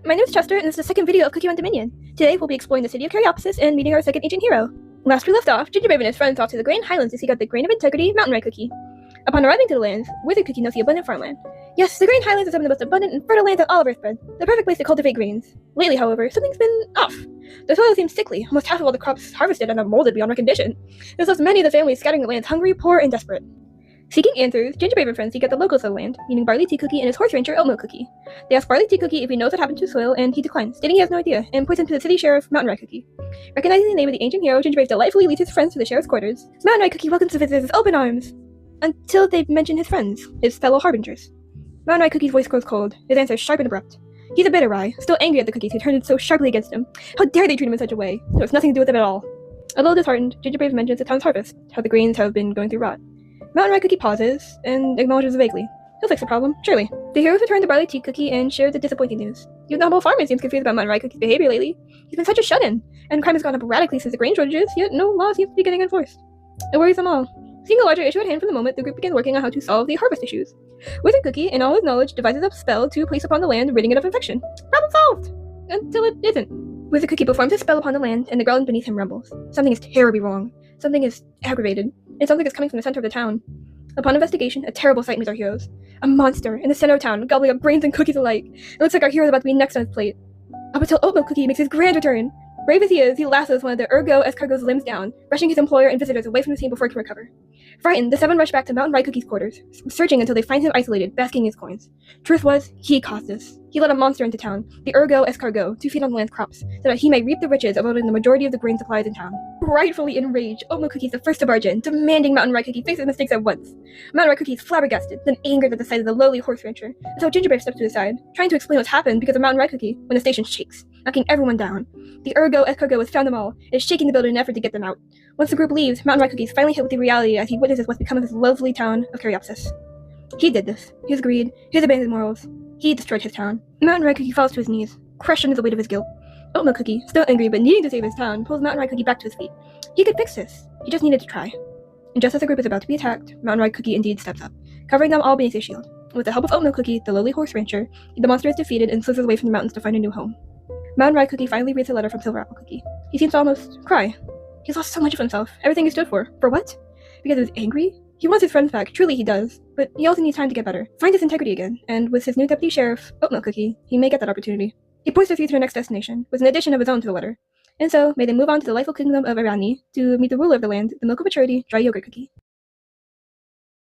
My name is Chester, and this is the second video of Cookie Run Dominion. Today, we'll be exploring the city of Caryopsis and meeting our second ancient hero. Last we left off, Gingerbread and his friends off to the Grand Highlands to seek out the Grain of Integrity Mountain Red Cookie. Upon arriving to the lands, Wizard Cookie knows the abundant farmland. Yes, the Grand Highlands are some of the most abundant and fertile lands on all of Earthbed, the perfect place to cultivate grains. Lately, however, something's been off. The soil seems sickly, almost half of all the crops harvested are now molded beyond recognition. This leaves many of the families scattering the lands hungry, poor, and desperate. Seeking answers, Gingerbread and friends seek out the locals of the land, meaning Barley Tea Cookie and his horse rancher, Oatmeal Cookie. They ask Barley Tea Cookie if he knows what happened to the soil, and he declines, stating he has no idea, and points him to the city sheriff, Mountain Red Cookie. Recognizing the name of the ancient hero, Gingerbread delightfully leads his friends to the sheriff's quarters. Mountain Red Cookie welcomes the visitors with open arms, until they mention his friends, his fellow harbingers. Mountain Red Cookie's voice grows cold, his answer sharp and abrupt. He's a bitter eye, still angry at the cookies who turned so sharply against him. How dare they treat him in such a way? It has nothing to do with him at all. A little disheartened, Gingerbread mentions the town's harvest, how the grains have been going through rot. Mountain Red Cookie pauses, and acknowledges vaguely. He'll fix the problem, surely. The heroes return to Barley Tea Cookie and share the disappointing news. Even the humble farmer seems confused about Mountain Red Cookie's behavior lately. He's been such a shut-in, and crime has gone up radically since the grain shortages, yet no law seems to be getting enforced. It worries them all. Seeing a larger issue at hand for the moment, the group begins working on how to solve the harvest issues. Wizard Cookie, in all his knowledge, devises a spell to place upon the land, ridding it of infection. Problem solved! Until it isn't. Wizard Cookie performs his spell upon the land, and the ground beneath him rumbles. Something is terribly wrong. Something is aggravated. And something is coming from the center of the town. Upon investigation, a terrible sight meets our heroes. A monster in the center of town, gobbling up grains and cookies alike. It looks like our hero is about to be next on his plate. Up until Oatmeal Cookie makes his grand return. Brave as he is, he lassos one of the ergo escargot's limbs down, rushing his employer and visitors away from the scene before he can recover. Frightened, the seven rush back to Mountain Red Cookie's quarters, searching until they find him isolated, basking in his coins. Truth was, he caused this. He let a monster into town, the ergo escargot, to feed on the land's crops, so that he may reap the riches of owning the majority of the grain supplies in town. Rightfully enraged, Oatmeal Cookie is the first to barge in, demanding Mountain Red Cookie fix his mistakes at once. Mountain Red Cookie is flabbergasted, then angered at the sight of the lowly horse rancher, until Gingerbread steps to his side, trying to explain what's happened because of Mountain Red Cookie, when the station shakes, knocking everyone down. The ergo escargot has found them all, and is shaking the building in an effort to get them out. Once the group leaves, Mountain Red Cookie is finally hit with the reality as he witnesses what's become of his lovely town of Caryopsis. He did this. His greed, his abandoned morals. He destroyed his town. Mountain Red Cookie falls to his knees, crushed under the weight of his guilt. Oatmeal Cookie, still angry but needing to save his town, pulls Mountain Red Cookie back to his feet. He could fix this. He just needed to try. And just as the group is about to be attacked, Mountain Red Cookie indeed steps up, covering them all beneath his shield. With the help of Oatmeal Cookie, the lowly horse rancher, the monster is defeated and slithers away from the mountains to find a new home. Mountain Red Cookie finally reads a letter from Silver Apple Cookie. He seems to almost cry. He's lost so much of himself, everything he stood for. For what? Because he was angry? He wants his friends back, truly he does, but he also needs time to get better, find his integrity again, and with his new deputy sheriff, Oatmeal Cookie, he may get that opportunity. He points their feet to their next destination, with an addition of his own to the letter. And so, may they move on to the delightful kingdom of Irani to meet the ruler of the land, the Milk of Maturity, Dry Yogurt Cookie.